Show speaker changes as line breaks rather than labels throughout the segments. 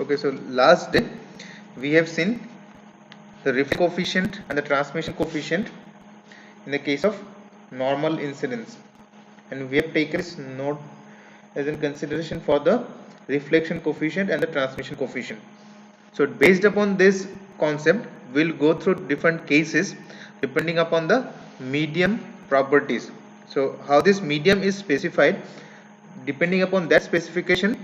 Okay, so last day we have seen the reflection coefficient and the transmission coefficient in the case of normal incidence, and we have taken this note as in consideration for the reflection coefficient and the transmission coefficient. So based upon this concept, we'll go through different cases depending upon the medium properties. So how this medium is specified, depending upon that specification,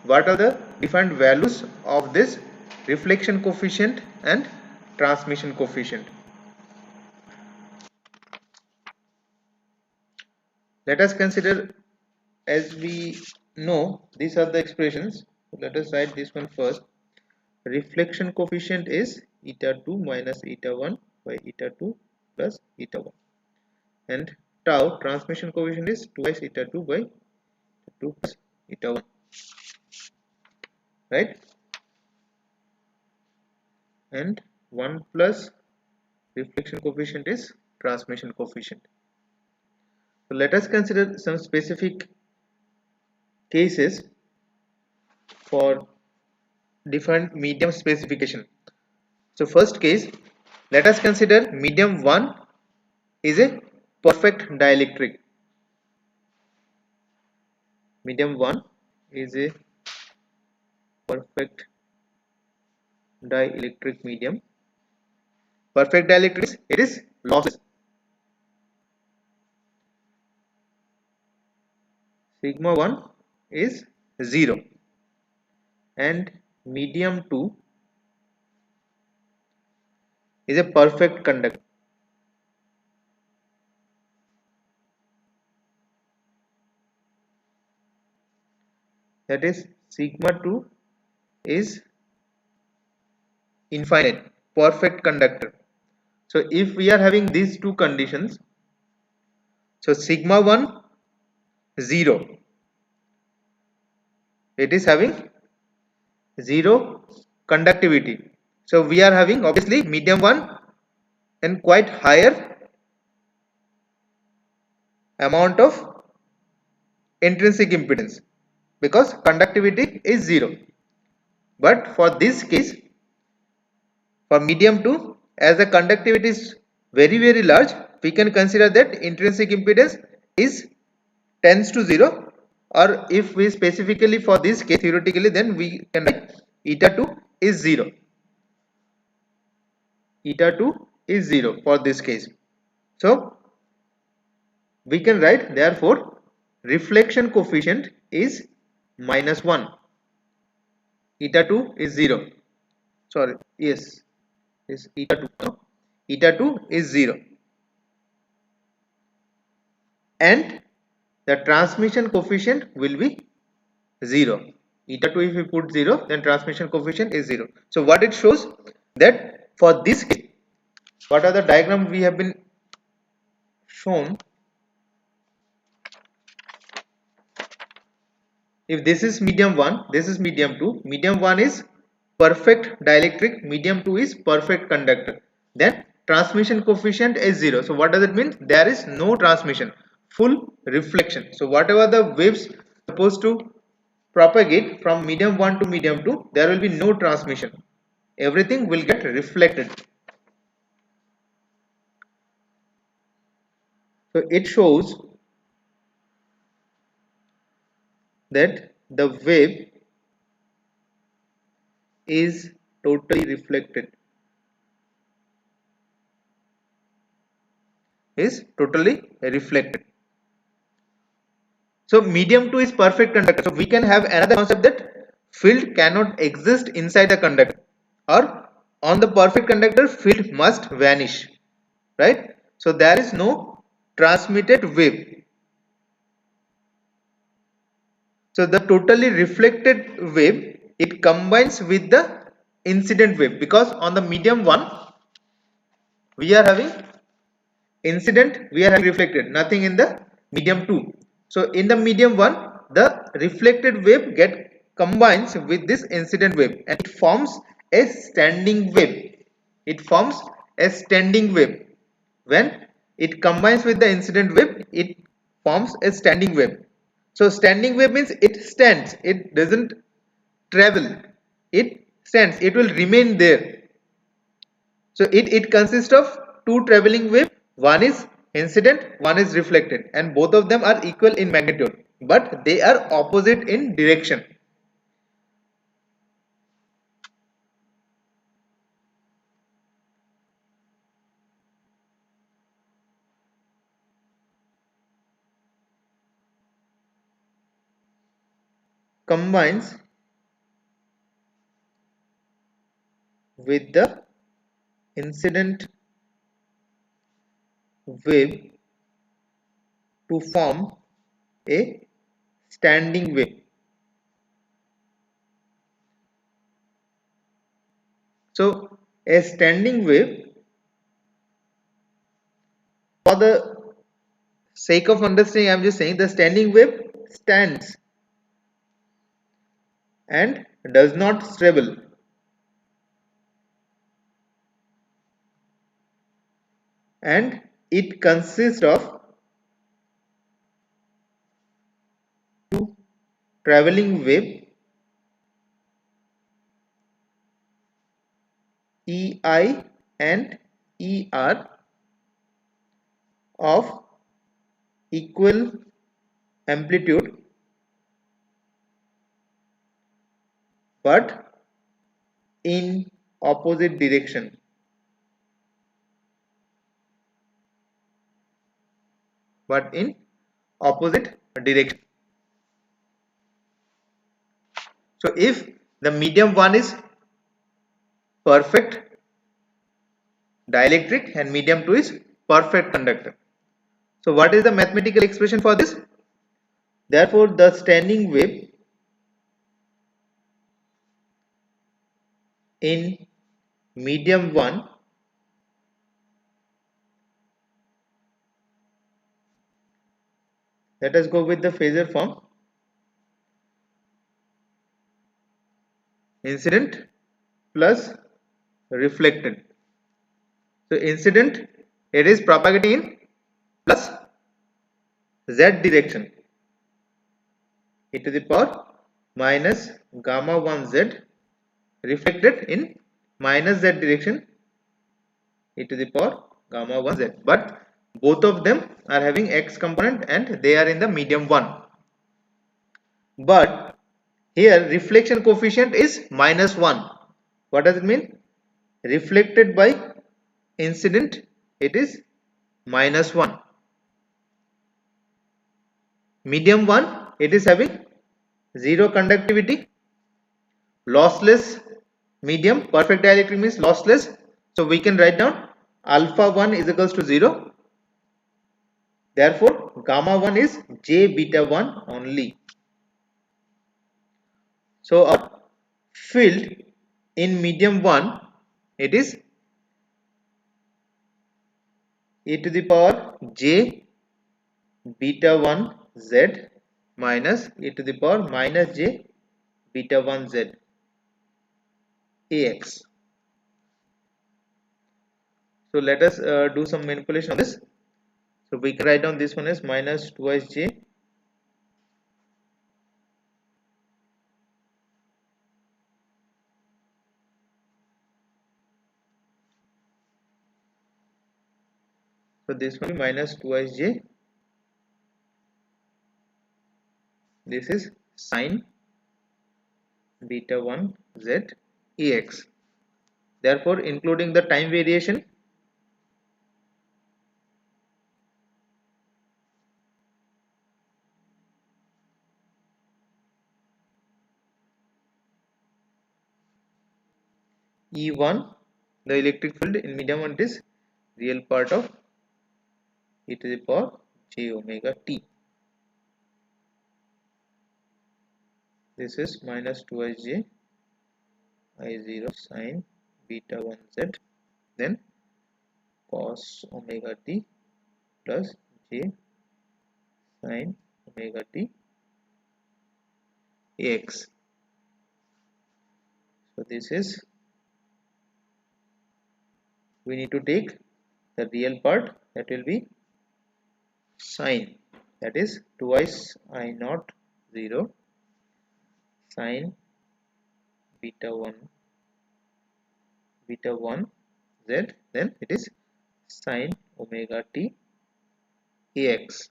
what are the different values of this reflection coefficient and transmission coefficient. Let us consider, as we know, these are the expressions. Let us write this one first. Reflection coefficient is eta 2 minus eta 1 by eta 2 plus eta 1, and tau transmission coefficient is twice eta 2 by 2 plus eta 1, right? And 1 plus reflection coefficient is transmission coefficient. So let us consider some specific cases for different medium specification. So first case, let us consider medium 1 is a perfect dielectric. Medium 1 is a perfect dielectric medium. Perfect dielectric is, it is lossless. Sigma 1 is 0, and medium 2 is a perfect conductor. That is, sigma 2 is infinite, perfect conductor. So if we are having these two conditions, so sigma 1 0, it is having 0 conductivity. So we are having obviously medium 1 and quite higher amount of intrinsic impedance because conductivity is 0. But for this case, for medium 2, as the conductivity is very large, we can consider that intrinsic impedance is tends to 0, or if we specifically for this case theoretically, then we can write eta 2 is 0. Eta 2 is 0 for this case. So we can write therefore reflection coefficient is -1. Eta 2 is 0. Sorry, yes, is eta 2. No? Eta 2 is 0. And the transmission coefficient will be 0. Eta 2, if we put 0, then transmission coefficient is 0. So what it shows, that for this case, what are the diagram we have been shown. If this is medium 1, this is medium 2. Medium 1 is perfect dielectric, medium 2 is perfect conductor. Then transmission coefficient is 0. So what does it mean? There is no transmission, full reflection. So whatever the waves supposed to propagate from medium 1 to medium 2, there will be no transmission. Everything will get reflected. So it shows that the wave is totally reflected. So medium 2 is perfect conductor. So we can have another concept that field cannot exist inside the conductor, or on the perfect conductor field must vanish, right? So there is no transmitted wave. So the totally reflected wave, it combines with the incident wave, because on the medium 1 we are having incident, we are having reflected, nothing in the medium 2. So in the medium 1, the reflected wave combines with this incident wave and it forms a standing wave. When it combines with the incident wave, it forms a standing wave. So standing wave means it stands, it doesn't travel. it stands, it will remain there. So it consists of two traveling wave, one is incident, one is reflected, and both of them are equal in magnitude, but they are opposite in direction. Combines with the incident wave to form a standing wave. So a standing wave, for the sake of understanding, I am just saying the standing wave stands and does not travel, and it consists of two traveling wave EI and ER of equal amplitude but in opposite direction. But in opposite direction. So if the medium one is perfect dielectric and medium 2 is perfect conductor. So what is the mathematical expression for this? Therefore the standing wave in medium 1 let us go with the phasor form, incident plus reflected. So incident, it is propagating in plus z direction, e to the power minus gamma 1 z, reflected in minus z direction, e to the power gamma 1 z. But both of them are having x component and they are in the medium 1. But here reflection coefficient is minus 1. What does it mean? Reflected by incident, it is minus 1. Medium 1, it is having zero conductivity, lossless medium, perfect dielectric means lossless. So we can write down alpha 1 is equals to 0. Therefore gamma 1 is j beta 1 only. So our field in medium 1, it is e to the power j beta 1 z minus e to the power minus j beta 1 z ax. So let us do some manipulation on this. So we can write down this one as minus twice j so this one minus twice j, this is sine beta 1 z ax. Therefore including the time variation, E1, the electric field in medium 1 is real part of e to the power j omega t. This is minus 2 j I0 sine beta 1 z, then cos omega t plus j sine omega t ax. So this is, we need to take the real part, that will be sine, that is twice I naught 0 sine beta 1 z, then it is sine omega t ax.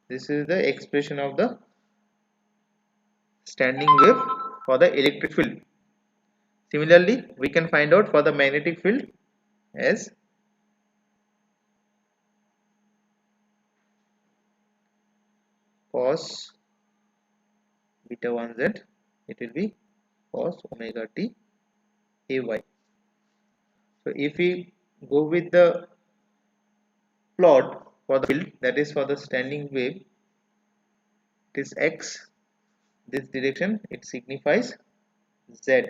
This is the expression of the standing wave for the electric field. Similarly, we can find out for the magnetic field as cos beta 1 z, it will be cos omega t ay. So if we go with the plot for the field, that is for the standing wave, it is x, this direction it signifies z.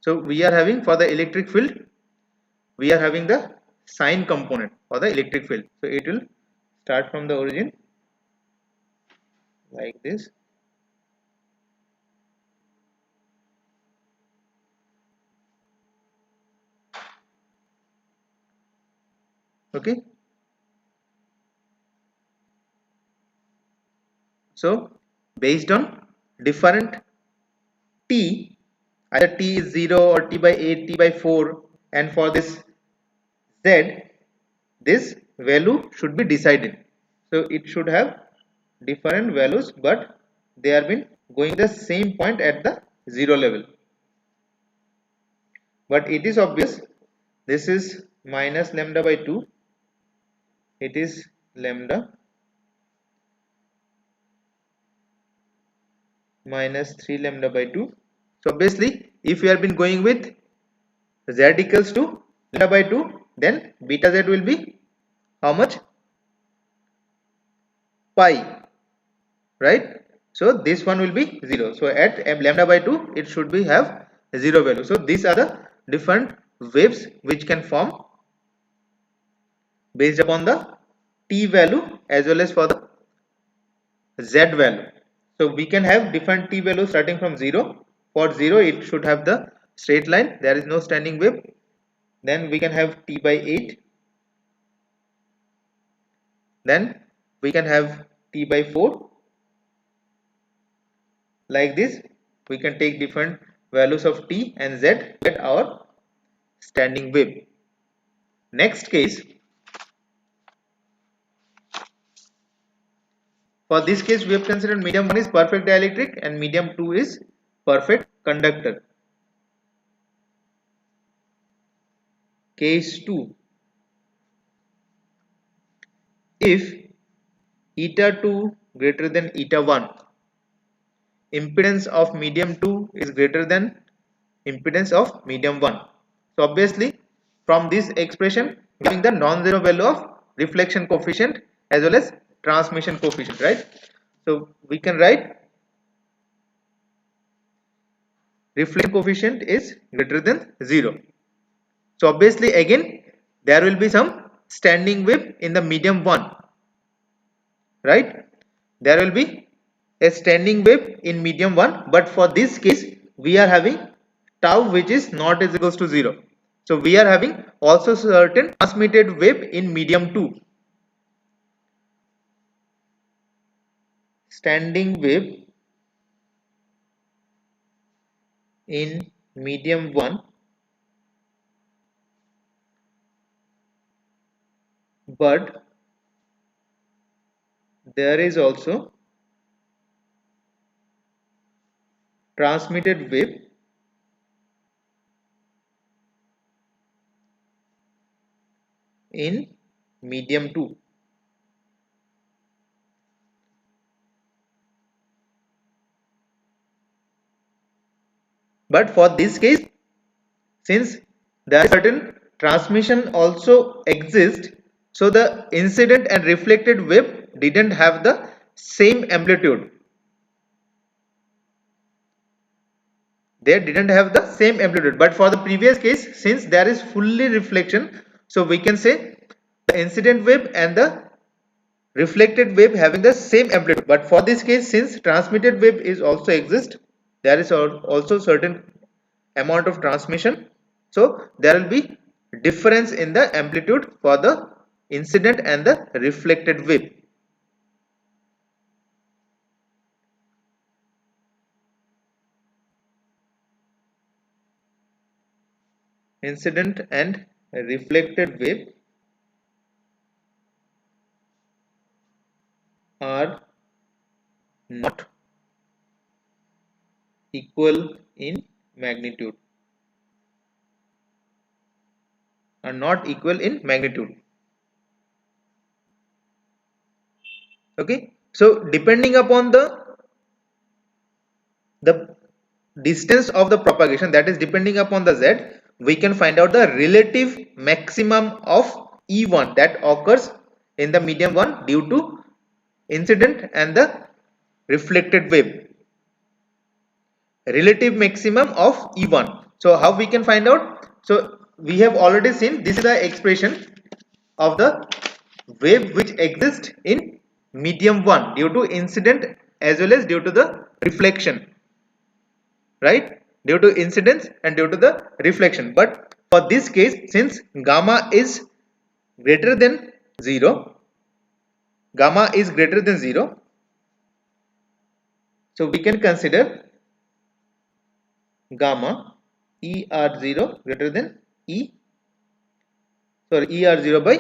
So we are having for the electric field, we are having the sine component for the electric field. So it will start from the origin like this. Okay. So based on different t, either t is 0 or t by 8, t by 4, and for this z, this value should be decided. So it should have different values, but they have been going the same point at the 0 level. But it is obvious, this is minus lambda by 2, it is lambda minus 3 lambda by 2. So obviously, if we have been going with z equals to lambda by 2, then beta z will be how much? Pi, right? So this one will be 0. So at lambda by 2, it should be have 0 value. So these are the different waves which can form based upon the t value as well as for the z value. So we can have different t values starting from 0. For 0, it should have the straight line, there is no standing wave. Then we can have t by 8. Then we can have t by 4. Like this, we can take different values of t and z to get our standing wave. Next case, for this case we have considered medium 1 is perfect dielectric and medium 2 is perfect conductor. Case 2, if eta 2 greater than eta 1, impedance of medium 2 is greater than impedance of medium 1. So obviously from this expression giving the non-zero value of reflection coefficient as well as transmission coefficient, right? So we can write reflection coefficient is greater than 0. So obviously again there will be some standing wave in the medium 1, right? There will be a standing wave in medium 1, but for this case we are having tau which is not is equals to 0. So we are having also certain transmitted wave in medium 2. Standing wave in medium 1, but there is also transmitted wave in medium 2. But for this case, since there is certain transmission also exists, so the incident and reflected wave didn't have the same amplitude. They didn't have the same amplitude. But for the previous case, since there is fully reflection, so we can say the incident wave and the reflected wave having the same amplitude. But for this case, since transmitted wave is also exist, there is also certain amount of transmission, so there will be difference in the amplitude for the incident and the reflected wave. incident and reflected wave are not equal in magnitude, are not equal in magnitude. Okay, so depending upon the distance of the propagation, that is depending upon the z, we can find out the relative maximum of E1 that occurs in the medium 1 due to incident and the reflected wave. Relative maximum of E1. So how we can find out? So we have already seen this is the expression of the wave which exists in medium 1 due to incident as well as due to the reflection, right? Due to incidence and due to the reflection. But for this case, since gamma is greater than 0, gamma is greater than 0, so we can consider gamma ER0 greater than ER0 by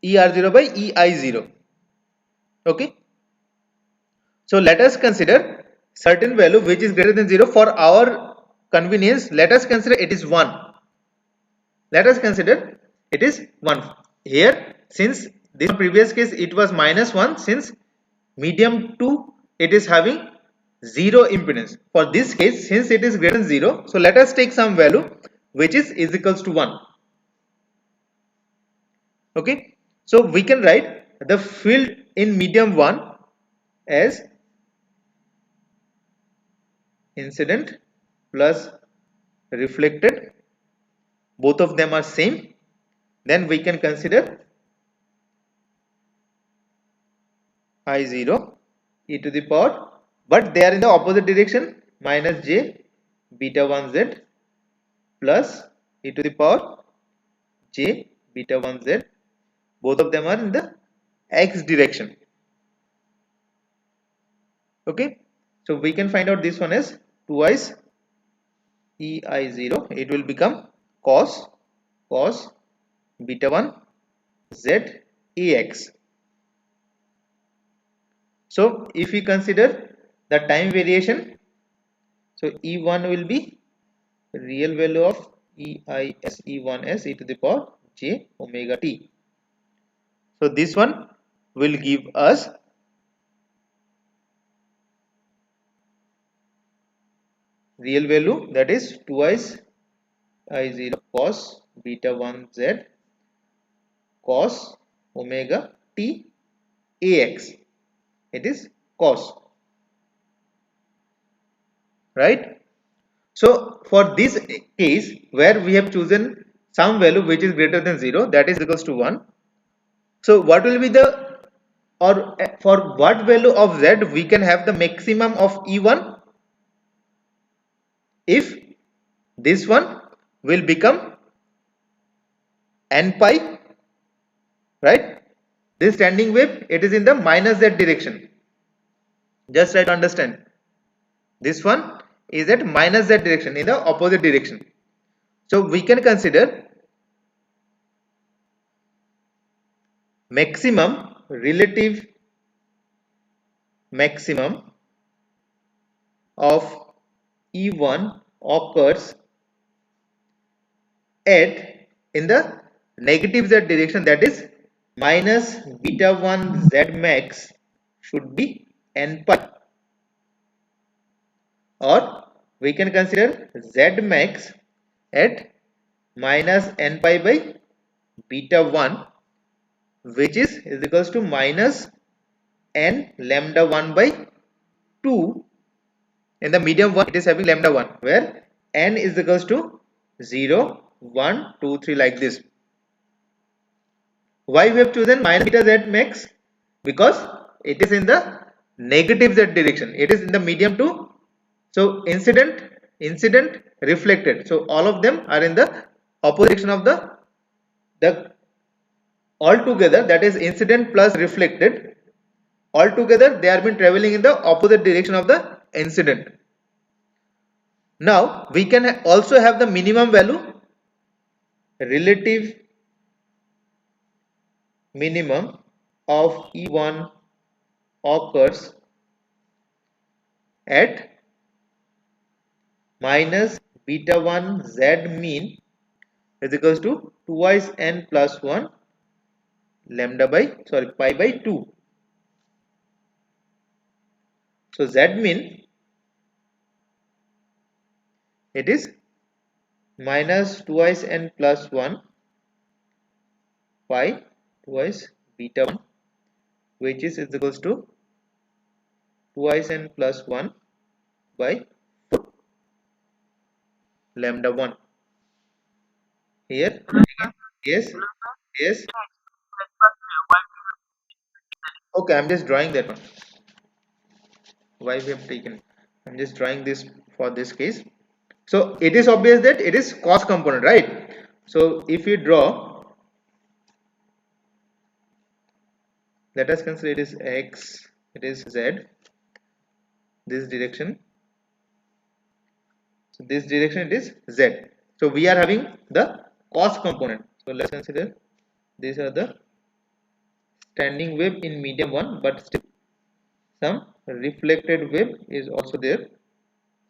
ER0 by EI0. Okay, so let us consider certain value which is greater than 0. For our convenience, let us consider it is 1. Let us consider it is 1 here. Since this previous case it was -1, since medium 2 it is having 0 impedance. For this case, since it is greater than 0, so let us take some value which is equals to 1. Okay, so we can write the field in medium 1 as incident plus reflected, both of them are same. Then we can consider I0 e to the power, but they are in the opposite direction, minus j beta 1 z plus e to the power j beta 1 z. Both of them are in the x direction. Okay, so we can find out this one as twice ei0. It will become cos beta 1 z ax. So if we consider the time variation, so E1 will be real value of EIS E1s e to the power j omega t. So this one will give us real value, that is twice I0 cos beta 1 z cos omega t ax. It is cos, right? So for this case where we have chosen some value which is greater than 0, that is equals to 1. So what will be the, or for what value of z we can have the maximum of E1? If this one will become n pi, right? This standing wave, it is in the minus z direction. Just try to understand. This one is at minus z direction, in the opposite direction. So we can consider maximum, relative maximum of E1 occurs at in the negative z direction, that is minus beta 1 z max should be n pi, or we can consider z max at minus n pi by beta 1, which is equals to minus n lambda 1 by 2. In the medium 1 it is having lambda 1, where n is equals to 0, 1, 2, 3 like this. Why we have chosen minus beta z max? Because it is in the negative z direction. It is in the medium 2. So incident, reflected. So all of them are in the opposite direction of the altogether, that is incident plus reflected. Altogether they are been traveling in the opposite direction of the incident. Now we can also have the minimum value relative minimum of E1 occurs at minus beta 1 z mean is equals to twice n plus 1 lambda by pi by 2. So z mean it is minus twice n plus 1 pi twice beta 1, which is equals to twice n plus 1 by lambda 1. Here, yes, yes. Okay, I'm just drawing that one. Why we have taken? I'm just drawing this for this case. So it is obvious that it is cost component, right? So if you draw, let us consider it is x, it is z, this direction. So this direction it is z. So we are having the cost component. So let's consider these are the standing wave in medium 1, but still some reflected wave is also there.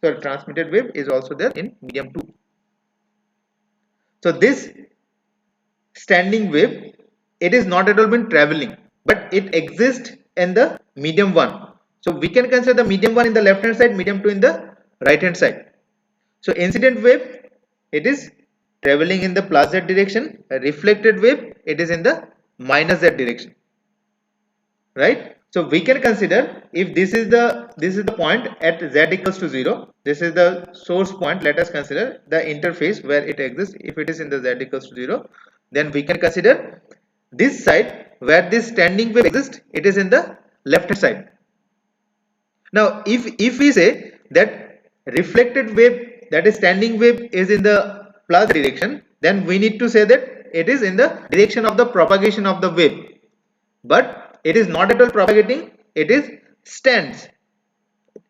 So transmitted wave is also there in medium 2. So this standing wave, it is not at all been traveling, but it exists in the medium 1. So we can consider the medium 1 in the left hand side, medium 2 in the right hand side. So incident wave, it is traveling in the plus z direction. A reflected wave, it is in the minus z direction, right? So we can consider if this is the point at z equals to 0. This is the source point. Let us consider the interface where it exists. If it is in the z equals to 0, then we can consider this side where this standing wave exists. It is in the left hand side. Now if we say that reflected wave, that is standing wave, is in the plus direction, then we need to say that it is in the direction of the propagation of the wave, but it is not at all propagating, it is stands.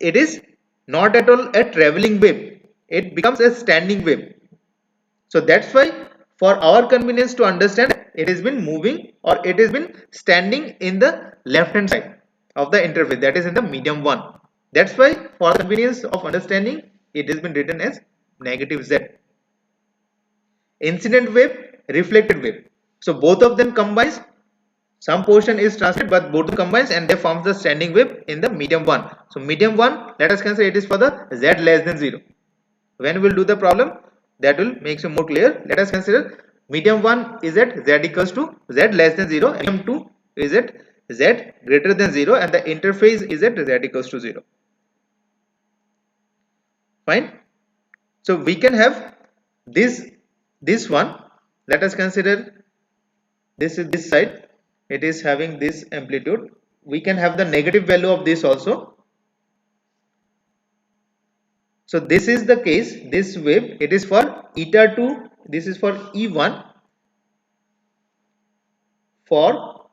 It is not at all a traveling wave, it becomes a standing wave. So that's why for our convenience to understand, it has been moving or it has been standing in the left hand side of the interface, that is in the medium 1. That's why for convenience of understanding, it has been written as negative z. Incident wave, reflected wave. So both of them combines, some portion is transmitted but both combines and they forms the standing wave in the medium 1. So medium 1, let us consider it is for the z less than 0. When we'll do the problem, that will make you more clear. Let us consider medium 1 is at z equals to z less than 0, and medium 2 is at z greater than 0, and the interface is at z equals to 0. Fine. So we can have this one. Let us consider this is this side. It is having this amplitude. We can have the negative value of this also. So this is the case, this wave, it is for eta 2, this is for E1, for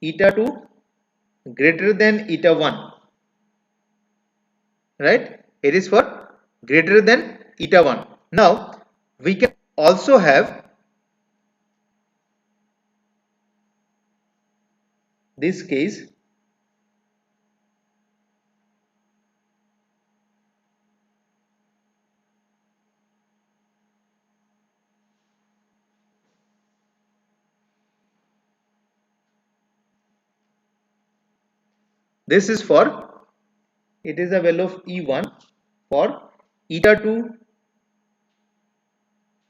eta 2 greater than eta 1, right? It is for greater than eta 1. Now we can also have this case this is for, it is a value of E1 for eta 2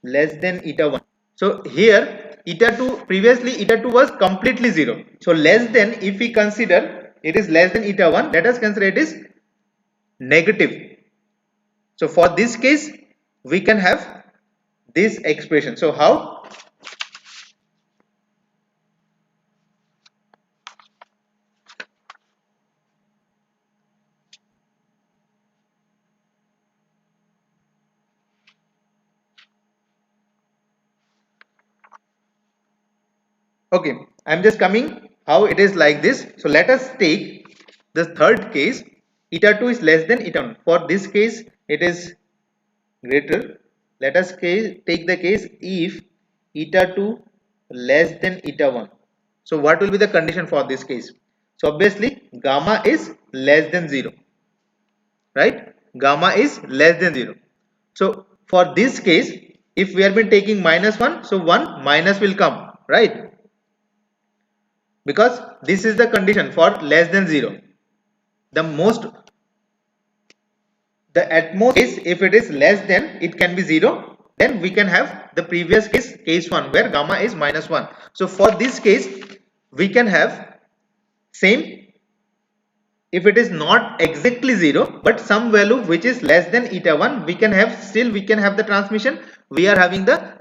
less than eta 1. So here eta 2, previously eta 2 was completely 0. So less than, if we consider it is less than eta 1, let us consider it is negative. So for this case we can have this expression. So how? Okay, I'm just coming how it is like this. So let us take the third case, eta 2 is less than eta 1. For this case it is greater. Let us take the case if eta 2 less than eta 1. So what will be the condition for this case? So obviously gamma is less than 0, right? Gamma is less than 0. So for this case, if we have been taking minus 1, so 1 minus will come, right? Because this is the condition for less than 0. The most, the at most case, if it is less than, it can be 0, then we can have the previous case, case 1, where gamma is minus 1. So for this case we can have same, if it is not exactly 0 but some value which is less than eta 1, we can have, still we can have the transmission, we are having the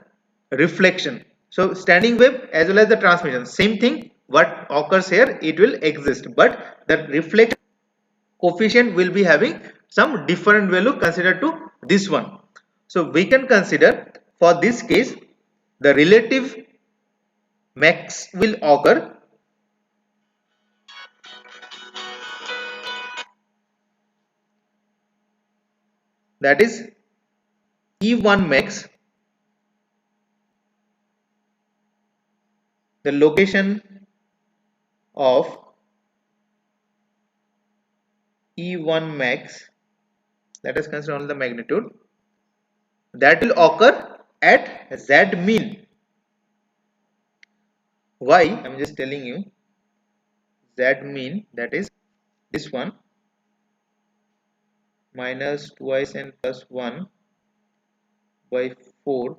reflection. So standing wave as well as the transmission, same thing what occurs here, it will exist, but the reflection coefficient will be having some different value considered to this one. So we can consider for this case the relative max will occur, that is E1 max, the location of E1 max, let us consider only the magnitude, that will occur at Z mean. Why? I am just telling you, Z mean, that is this one, minus twice and plus 1 by 4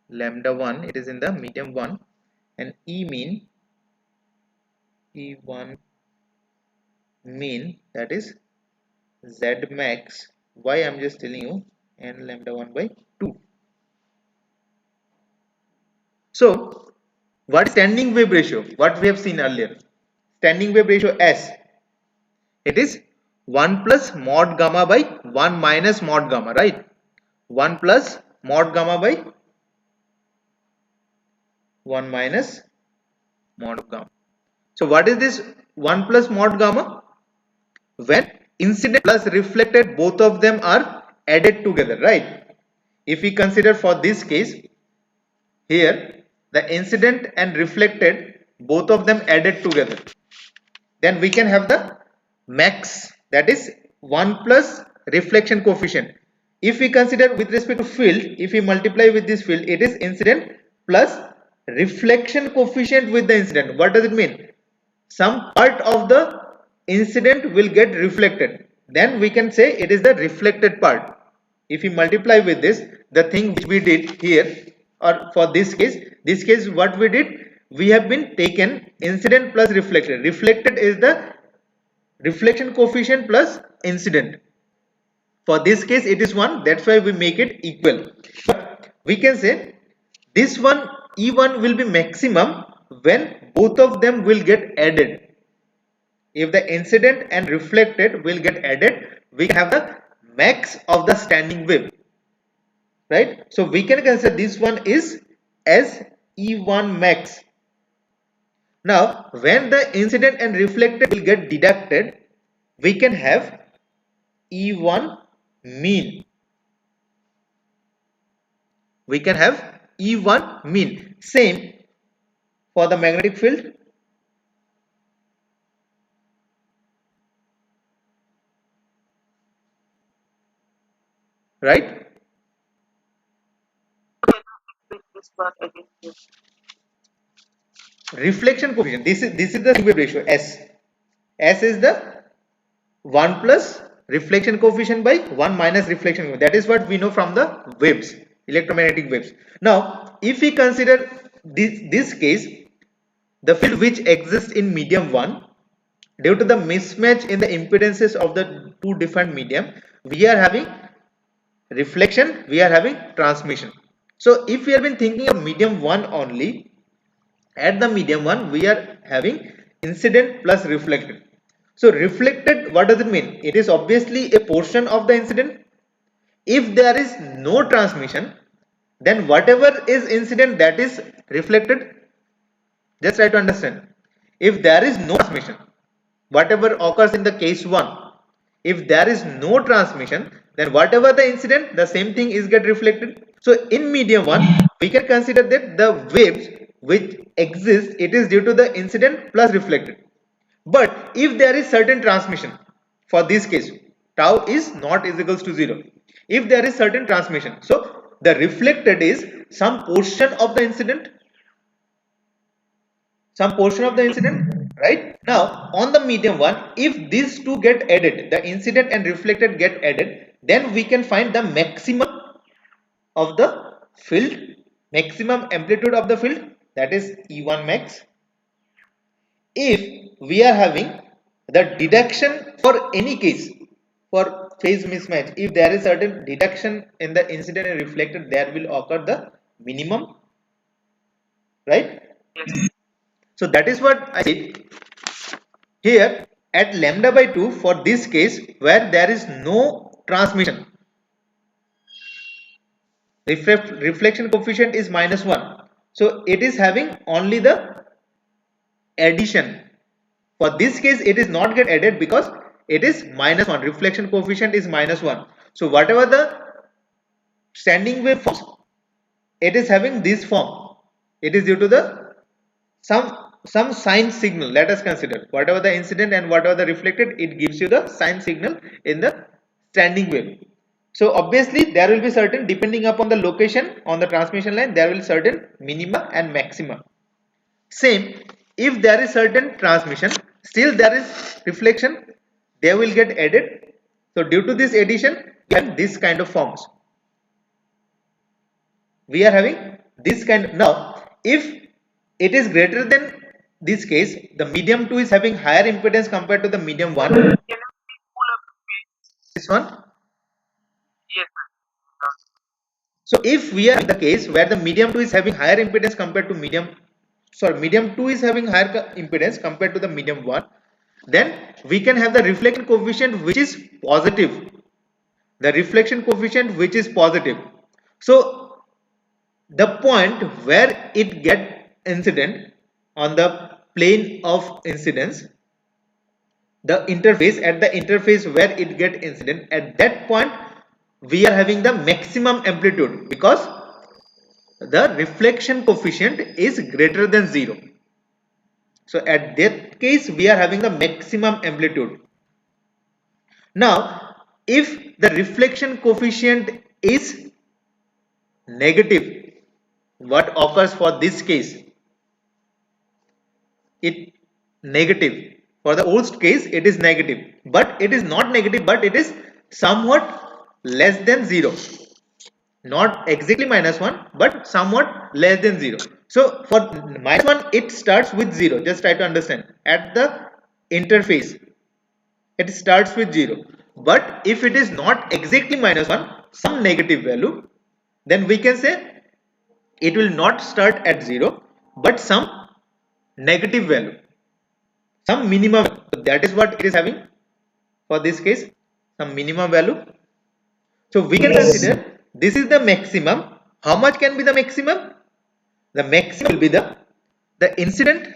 lambda 1, it is in the medium 1, and E mean, E1 mean, that is Z max. Why I am just telling you, n lambda 1 by 2. So what is standing wave ratio? What we have seen earlier, standing wave ratio S, it is 1 plus mod gamma by 1 minus mod gamma, right? 1 plus mod gamma by 1 minus mod gamma. So what is this 1 plus mod gamma? When incident plus reflected, both of them are added together, right? If we consider for this case, here the incident and reflected, both of them added together, then we can have the max, that is 1 plus reflection coefficient. If we consider with respect to field, if we multiply with this field, it is incident plus reflection coefficient with the incident. What does it mean? Some part of the incident will get reflected, then we can say it is the reflected part. If we multiply with this, the thing which we did here, or for this case what we did, we have been taken incident plus reflected. Reflected is the reflection coefficient plus incident. For this case it is 1, that's why we make it equal. But we can say this one E1 will be maximum when both of them will get added. If the incident and reflected will get added, we have the max of the standing wave, right? So we can consider this one is as E1 max. Now when the incident and reflected will get deducted, we can have E1 mean. We can have E1 mean. Same for the magnetic field. Right? Reflection coefficient. This is the wave ratio S. S is the 1 plus reflection coefficient by 1 minus reflection coefficient. That is what we know from the waves, electromagnetic waves. Now if we consider this case, the field which exists in medium 1, due to the mismatch in the impedances of the two different medium, we are having reflection, we are having transmission. So if we have been thinking of medium 1 only, at the medium 1 we are having incident plus reflected. So reflected, what does it mean? It is obviously a portion of the incident. If there is no transmission, then whatever is incident, that is reflected. Just try to understand. If there is no transmission, whatever occurs in the case 1, if there is no transmission, then whatever the incident, the same thing is get reflected. So in medium 1, we can consider that the waves which exist, it is due to the incident plus reflected. But if there is certain transmission, for this case, tau is not is equals to 0. If there is certain transmission, so the reflected is some portion of the incident, right? Now on the medium 1, if these two get added, the incident and reflected get added, then we can find the maximum of the field, maximum amplitude of the field, that is E1 max. If we are having the deduction for any case, for phase mismatch, if there is certain deduction in the incident and reflected, there will occur the minimum, right? So that is what I said here. At lambda by 2, for this case where there is no transmission, reflection coefficient is -1, so it is having only the addition. For this case it is not get added because it is -1, reflection coefficient is -1. So whatever the standing wave forms, it is having this form. It is due to the some sine signal. Let us consider whatever the incident and whatever the reflected, it gives you the sine signal in the standing wave. So obviously there will be certain, depending upon the location on the transmission line, there will be certain minima and maxima. Same, if there is certain transmission, still there is reflection, they will get added. So due to this addition, we have this kind of forms. We are having this kind. Now if it is greater than this case, the medium 2 is having higher impedance compared to the medium 1. This one. So if we are in the case where the medium 2 is having higher impedance compared to medium 2 is having higher impedance compared to the medium 1, then we can have the reflection coefficient which is positive. The reflection coefficient which is positive. So the point where it get incident on the plane of incidence, the interface, at the interface where it get incident, at that point we are having the maximum amplitude because the reflection coefficient is greater than 0. So at that case we are having the maximum amplitude. Now if the reflection coefficient is negative, what occurs for this case? It negative. For the worst case it is negative, but it is not negative, but it is somewhat less than 0. Not exactly -1, but somewhat less than 0. So for -1 it starts with 0. Just try to understand. At the interface it starts with 0. But if it is not exactly -1, some negative value, then we can say it will not start at 0, but some negative value, some minimum. So that is what it is having for this case, some minimum value. So we can consider this is the maximum. How much can be the maximum? The maximum will be the incident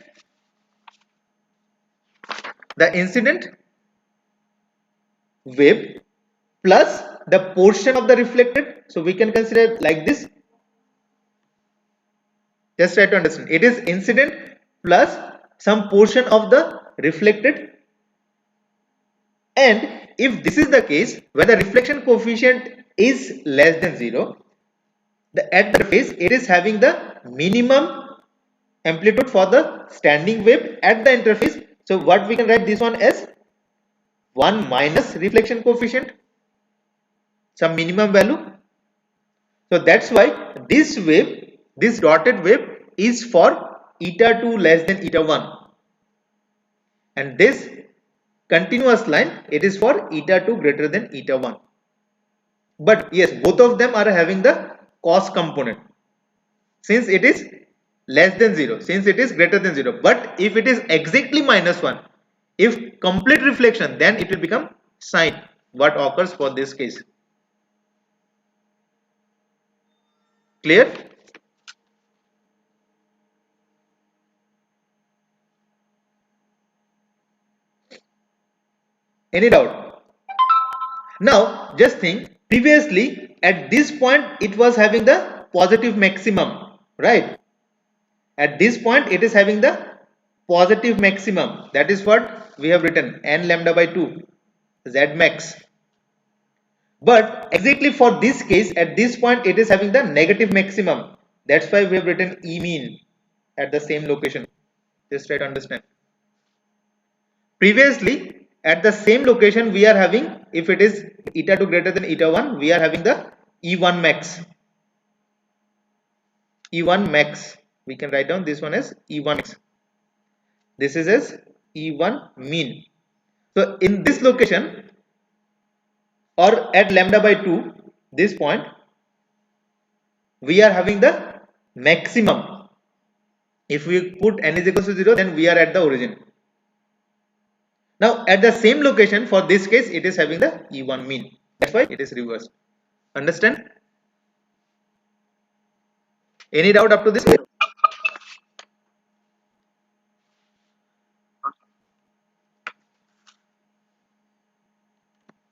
wave plus the portion of the reflected. So we can consider like this. Just try to understand. It is incident plus some portion of the reflected. And if this is the case where the reflection coefficient is less than 0, at the phase it is having the minimum amplitude for the standing wave at the interface. So what we can write this one as 1 minus reflection coefficient, some minimum value. So that's why this wave, this dotted wave is for eta 2 less than eta 1, and this continuous line, it is for eta 2 greater than eta 1. But yes, both of them are having the cos component since it is less than 0, since it is greater than 0. But if it is exactly -1, if complete reflection, then it will become sine, what occurs for this case. Clear? Any doubt? Now just think, previously at this point it was having the positive maximum, right? At this point it is having the positive maximum. That is what we have written, n lambda by 2 z max. But exactly for this case, at this point it is having the negative maximum. That's why we have written E mean at the same location. Just try to understand. Previously, at the same location we are having, if it is eta 2 greater than eta 1, we are having the E1 max. E1 max. We can write down this one as E1 max. This is as E1 mean. So in this location, or at lambda by 2, this point, we are having the maximum. If we put n is equals to 0, then we are at the origin. Now at the same location, for this case it is having the E1 mean. That's why it is reversed. Understand? Any doubt up to this?